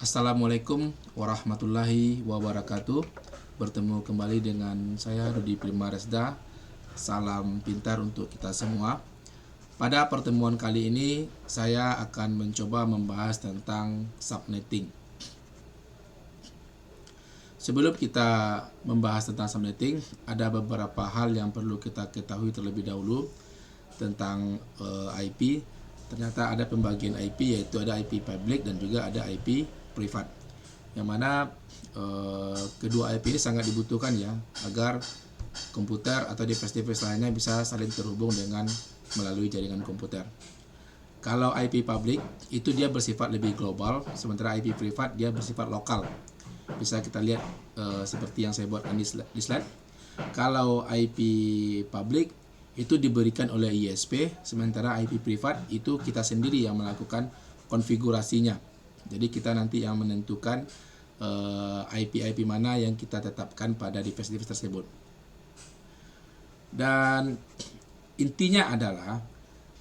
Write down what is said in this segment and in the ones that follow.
Assalamualaikum warahmatullahi wabarakatuh. Bertemu kembali dengan saya Rudi Primaresda. Salam pintar untuk kita semua. Pada pertemuan kali ini saya akan mencoba membahas tentang subnetting. Sebelum kita membahas tentang subnetting, ada beberapa hal yang perlu kita ketahui terlebih dahulu tentang IP. Ternyata ada pembagian IP, yaitu ada IP public dan juga ada IP privat, yang mana kedua IP ini sangat dibutuhkan ya, agar komputer atau device-device lainnya bisa saling terhubung dengan melalui jaringan komputer. Kalau IP public itu dia bersifat lebih global, sementara IP privat dia bersifat lokal. Bisa kita lihat seperti yang saya buatkan di slide. Kalau IP public itu diberikan oleh ISP, sementara IP privat itu kita sendiri yang melakukan konfigurasinya. Jadi kita nanti yang menentukan IP mana yang kita tetapkan pada device-device tersebut. Dan intinya adalah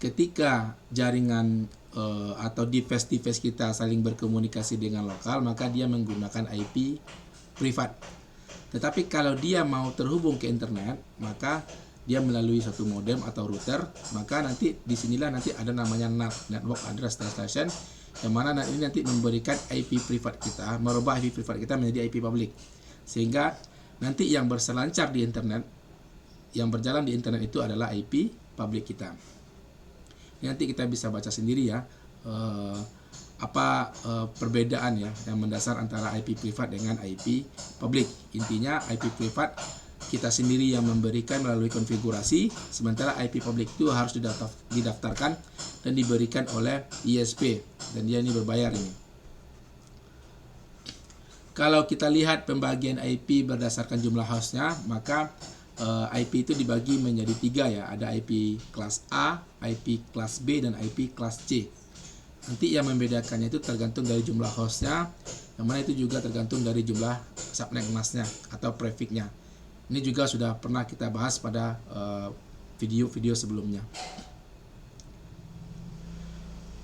ketika jaringan atau device-device kita saling berkomunikasi dengan lokal, maka dia menggunakan IP privat. Tetapi kalau dia mau terhubung ke internet, maka dia melalui satu modem atau router, maka nanti disinilah nanti ada namanya NAT, Network Address Translation, yang mana ini nanti memberikan IP privat kita, merubah IP privat kita menjadi IP public, sehingga nanti yang berselancar di internet, yang berjalan di internet itu adalah IP public kita. Ini nanti kita bisa baca sendiri ya, perbedaan ya yang mendasar antara IP privat dengan IP public. Intinya IP privat kita sendiri yang memberikan melalui konfigurasi, sementara IP public itu harus didaftarkan dan diberikan oleh ISP, dan dia ini berbayar ini. Kalau kita lihat pembagian IP berdasarkan jumlah hostnya, maka IP itu dibagi menjadi 3 ya, ada IP kelas A, IP kelas B, dan IP kelas C. Nanti yang membedakannya itu tergantung dari jumlah hostnya, yang mana itu juga tergantung dari jumlah subnet masknya atau prefixnya. Ini juga sudah pernah kita bahas pada video-video sebelumnya.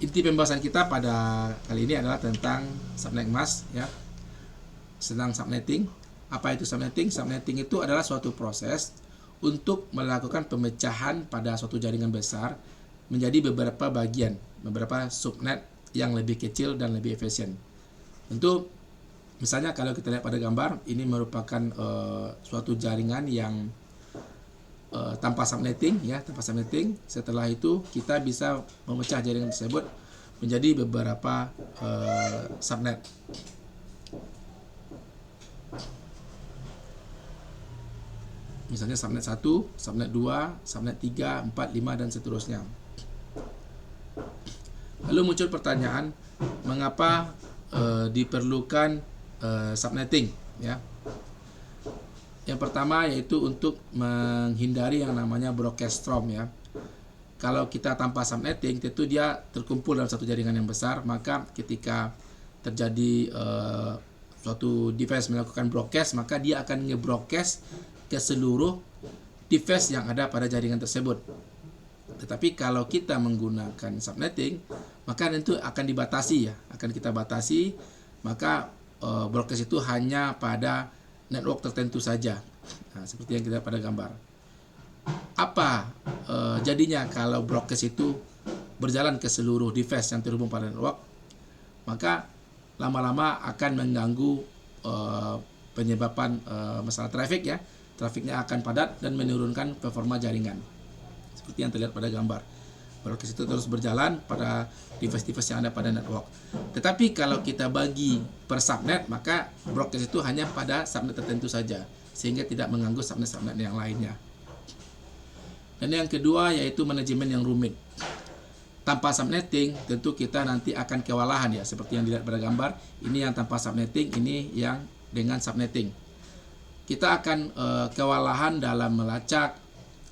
Inti pembahasan kita pada kali ini adalah tentang subnet mask ya, tentang subnetting. Apa itu subnetting? Subnetting itu adalah suatu proses untuk melakukan pemecahan pada suatu jaringan besar menjadi beberapa bagian, beberapa subnet yang lebih kecil dan lebih efisien. Tentu misalnya kalau kita lihat pada gambar, ini merupakan suatu jaringan yang tanpa subnetting ya, tanpa subnetting. Setelah itu kita bisa memecah jaringan tersebut menjadi beberapa subnet. Misalnya subnet 1, subnet 2, subnet 3, 4, 5 dan seterusnya. Lalu muncul pertanyaan, mengapa diperlukan subnetting ya? Yang pertama yaitu untuk menghindari yang namanya broadcast storm ya. Kalau kita tanpa subnetting, tentu dia terkumpul dalam satu jaringan yang besar, maka ketika terjadi suatu device melakukan broadcast, maka dia akan nge-broadcast ke seluruh device yang ada pada jaringan tersebut. Tetapi kalau kita menggunakan subnetting, maka itu akan dibatasi ya, akan kita batasi, maka broadcast itu hanya pada network tertentu saja. Nah, seperti yang kita pada gambar. Apa jadinya kalau broadcast itu berjalan ke seluruh device yang terhubung pada network? Maka lama-lama akan mengganggu penyebaban masalah traffic ya. Trafiknya akan padat dan menurunkan performa jaringan. Seperti yang terlihat pada gambar. Broadcast itu terus berjalan pada device-device yang ada pada network. Tetapi kalau kita bagi per subnet, maka broadcast itu hanya pada subnet tertentu saja, sehingga tidak mengganggu subnet-subnet yang lainnya. Dan yang kedua yaitu manajemen yang rumit. Tanpa subnetting, tentu kita nanti akan kewalahan ya, seperti yang dilihat pada gambar. Ini yang tanpa subnetting, ini yang dengan subnetting. Kita akan kewalahan dalam melacak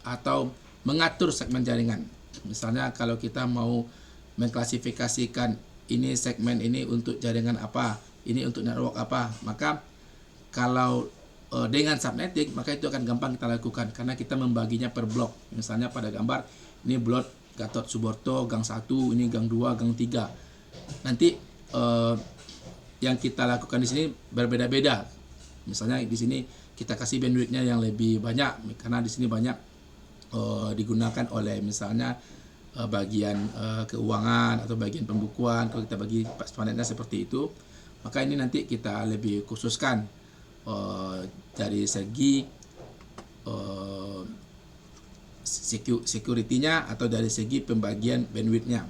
atau mengatur segmen jaringan. Misalnya kalau kita mau mengklasifikasikan ini segmen ini untuk jaringan apa, ini untuk network apa, maka kalau dengan subnetting, maka itu akan gampang kita lakukan karena kita membaginya per blok. Misalnya pada gambar ini blok Gatot Suborto gang 1, ini gang 2, gang 3. Nanti yang kita lakukan di sini berbeda-beda. Misalnya di sini kita kasih bandwidth-nya yang lebih banyak karena di sini banyak digunakan oleh misalnya bagian keuangan atau bagian pembukuan. Kalau kita bagi subnetnya seperti itu, maka ini nanti kita lebih khususkan dari segi security-nya atau dari segi pembagian bandwidth-nya.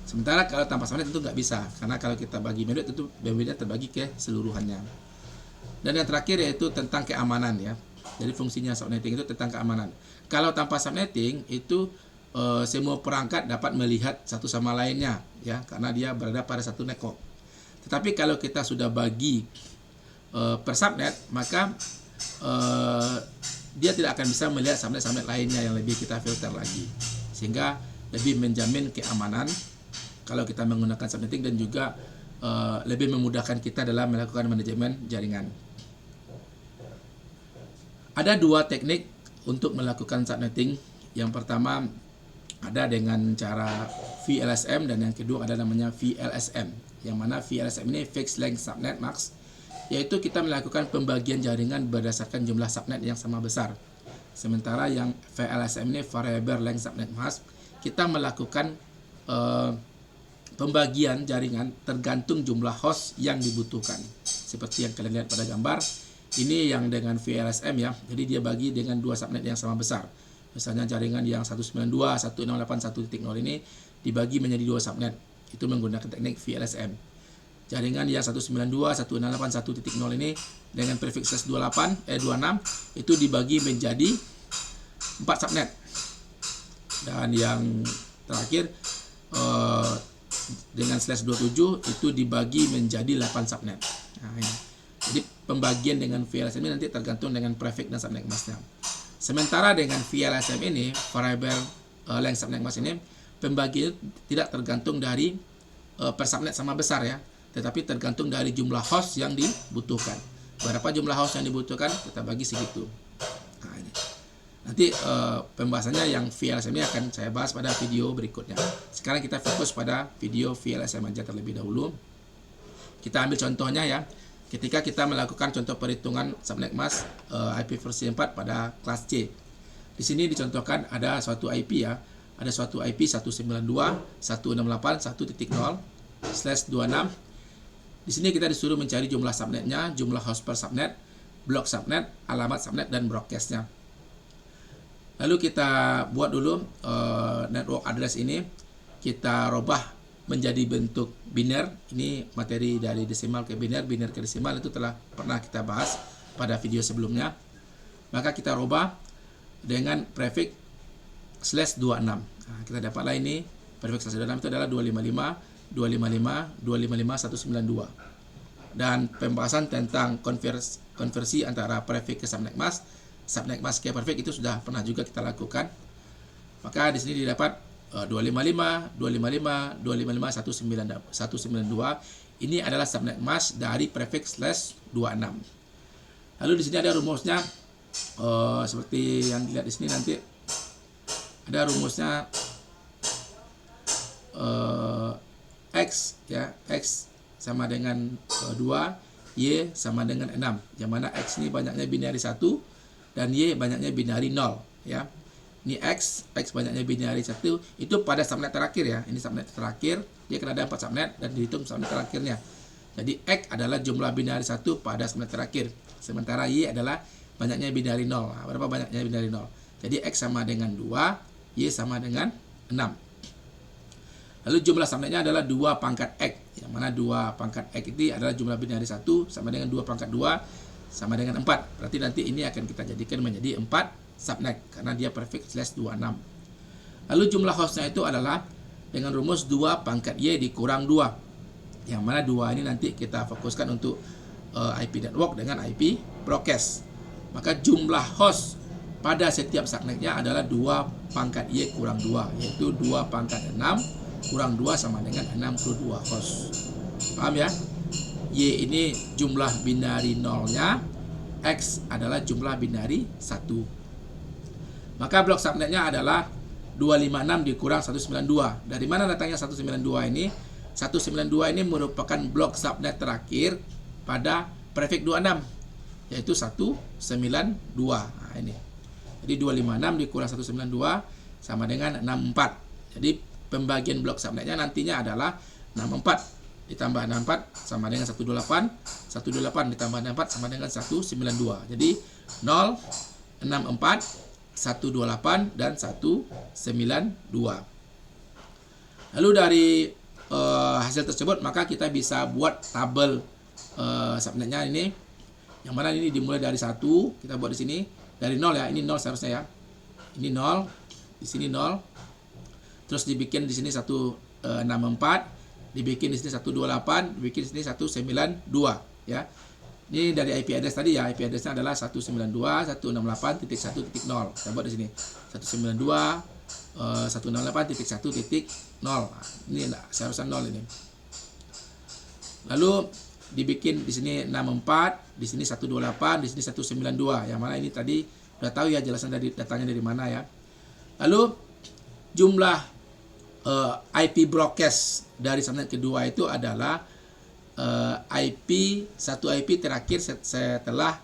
Sementara kalau tanpa subnet itu nggak bisa, karena kalau kita bagi bandwidth itu bandwidth-nya terbagi ke seluruhannya. Dan yang terakhir yaitu tentang keamanan ya. Jadi fungsinya subnetting itu tentang keamanan. Kalau tanpa subnetting itu semua perangkat dapat melihat satu sama lainnya ya, karena dia berada pada satu network. Tetapi kalau kita sudah bagi per subnet, maka dia tidak akan bisa melihat subnet-subnet lainnya yang lebih kita filter lagi, sehingga lebih menjamin keamanan kalau kita menggunakan subnetting, dan juga lebih memudahkan kita dalam melakukan manajemen jaringan. Ada dua teknik untuk melakukan subnetting. Yang pertama ada dengan cara VLSM, dan yang kedua ada namanya VLSM. Yang mana VLSM ini Fixed Length Subnet Mask, yaitu kita melakukan pembagian jaringan berdasarkan jumlah subnet yang sama besar. Sementara yang VLSM ini Variable Length Subnet Mask, kita melakukan pembagian jaringan tergantung jumlah host yang dibutuhkan. Seperti yang kalian lihat pada gambar, ini yang dengan VLSM ya. Jadi dia bagi dengan dua subnet yang sama besar. Misalnya jaringan yang 192.168.1.0 ini dibagi menjadi dua subnet. Itu menggunakan teknik VLSM. Jaringan yang 192.168.1.0 ini dengan prefix 26 itu dibagi menjadi 4 subnet. Dan yang terakhir dengan /27 itu dibagi menjadi 8 subnet. Nah, ini. Jadi pembagian dengan VLSM ini nanti tergantung dengan prefix dan subnet masknya. Sementara dengan VLSM ini, Variable Length Subnet Mask ini, pembagian tidak tergantung dari per subnet sama besar ya, tetapi tergantung dari jumlah host yang dibutuhkan. Berapa jumlah host yang dibutuhkan, kita bagi segitu. Nah, ini. Nanti pembahasannya yang VLSM ini akan saya bahas pada video berikutnya. Sekarang kita fokus pada video VLSM aja terlebih dahulu. Kita ambil contohnya ya. Ketika kita melakukan contoh perhitungan subnet mask IP versi 4 pada kelas C. Di sini dicontohkan ada suatu IP ya. Ada suatu IP 192.168.1.0/26. Di sini kita disuruh mencari jumlah subnetnya, jumlah host per subnet, blok subnet, alamat subnet, dan broadcastnya. Lalu kita buat dulu network address ini, kita robah menjadi bentuk biner. Ini materi dari desimal ke biner, biner ke desimal, itu telah pernah kita bahas pada video sebelumnya. Maka kita robah dengan prefix /26. Nah, kita dapatlah ini prefix /26 itu adalah 255.255.255.192. Dan pembahasan tentang konversi antara prefix ke subnet mask ke prefix itu sudah pernah juga kita lakukan. Maka di sini didapat 255.192. Ini adalah subnet mask dari prefix /26. Lalu di sini ada rumusnya, seperti yang dilihat di sini nanti ada rumusnya X ya, X sama dengan 2, Y sama dengan 6. Yang mana X ini banyaknya binari 1 dan Y banyaknya binari 0 ya. Ini X banyaknya binari 1 itu pada subnet terakhir ya. Ini subnet terakhir, dia akan ada 4 subnet dan dihitung subnet terakhirnya. Jadi X adalah jumlah binari 1 pada subnet terakhir. Sementara Y adalah banyaknya binari 0. Nah, berapa banyaknya binari 0? Jadi X sama dengan 2, Y sama dengan 6. Lalu jumlah subnetnya adalah 2 pangkat X. Yang mana 2 pangkat X itu adalah jumlah binari 1 sama dengan 2 pangkat 2 sama dengan 4. Berarti nanti ini akan kita jadikan menjadi 4 subnet karena dia prefix /26. Lalu jumlah hostnya itu adalah dengan rumus 2 pangkat Y dikurang 2. Yang mana 2 ini nanti kita fokuskan untuk IP network dengan IP broadcast. Maka jumlah host pada setiap subnetnya adalah 2 pangkat Y kurang 2, yaitu 2 pangkat 6 kurang 2 sama dengan 62 host. Paham ya? Y ini jumlah binari 0-nya, X adalah jumlah binari 1. Maka blok subnetnya adalah 256 dikurang 192. Dari mana datangnya 192 ini? 192 ini merupakan blok subnet terakhir pada prefix 26, yaitu 192. Nah, ini. Jadi 256 dikurang 192 sama dengan 64. Jadi pembagian blok subnetnya nantinya adalah 64 ditambah 64 sama dengan 128, 128 ditambah 64 sama dengan 192. Jadi 0, 64, 128 dan 192. Lalu dari hasil tersebut maka kita bisa buat tabel subnetnya ini. Yang mana ini dimulai dari 1, kita buat di sini dari 0 ya. Ini 0 seharusnya ya. Ini 0, di sini 0. Terus dibikin di sini 164, dibikin di sini 128, dibikin di sini 192 ya. Ini dari IP address tadi ya. IP addressnya adalah 192.168.1.0. Kita buat di sini 192.168.1.0. Ini seharusnya 0 ini. Lalu dibikin di sini 64, di sini 128, di sini 192. Yang mana ini tadi udah tahu ya jelasan dari datanya dari mana ya. Lalu jumlah IP broadcast dari subnet kedua itu adalah satu IP terakhir setelah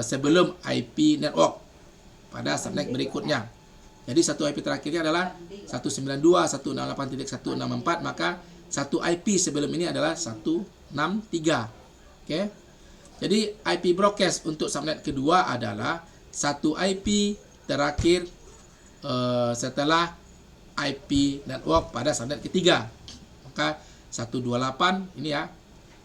sebelum IP network pada subnet berikutnya. Jadi satu IP terakhirnya adalah 192.168.164, maka satu IP sebelum ini adalah 163. Oke. Jadi IP broadcast untuk subnet kedua adalah satu IP terakhir setelah IP network pada subnet ketiga. Maka 128 ini ya.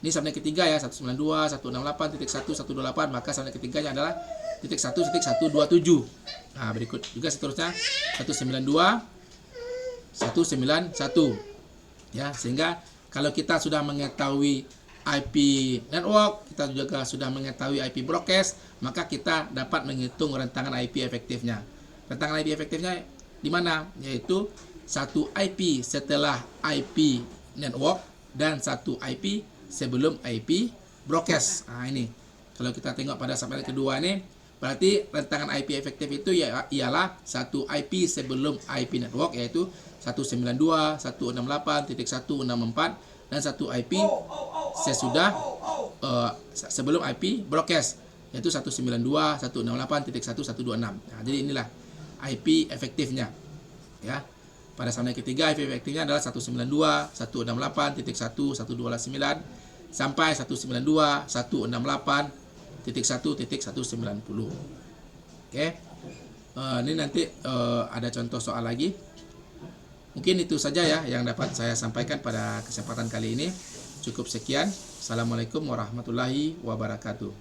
Ini subnet ketiga ya, 192.168.1.128, maka subnet ketiganya adalah .1.127. Nah, berikut juga seterusnya 192.191. Ya, sehingga kalau kita sudah mengetahui IP network, kita juga sudah mengetahui IP broadcast, maka kita dapat menghitung rentangan IP efektifnya. Rentangan IP efektifnya di mana? Yaitu satu IP setelah IP network dan satu IP sebelum IP broadcast. Nah, ini kalau kita tengok pada subnet kedua ini, berarti rentangan IP efektif itu ialah satu IP sebelum IP network, yaitu 192.168.164 dan satu IP sesudah sebelum IP broadcast, yaitu 192.168.1.126. Nah, jadi inilah IP efektifnya ya. Pada subnet ketiga IP efektifnya adalah 192.168.1.129 sampai 192.168.1.190. Oke. Ini nanti ada contoh soal lagi. Mungkin itu saja ya yang dapat saya sampaikan pada kesempatan kali ini. Cukup sekian. Assalamualaikum warahmatullahi wabarakatuh.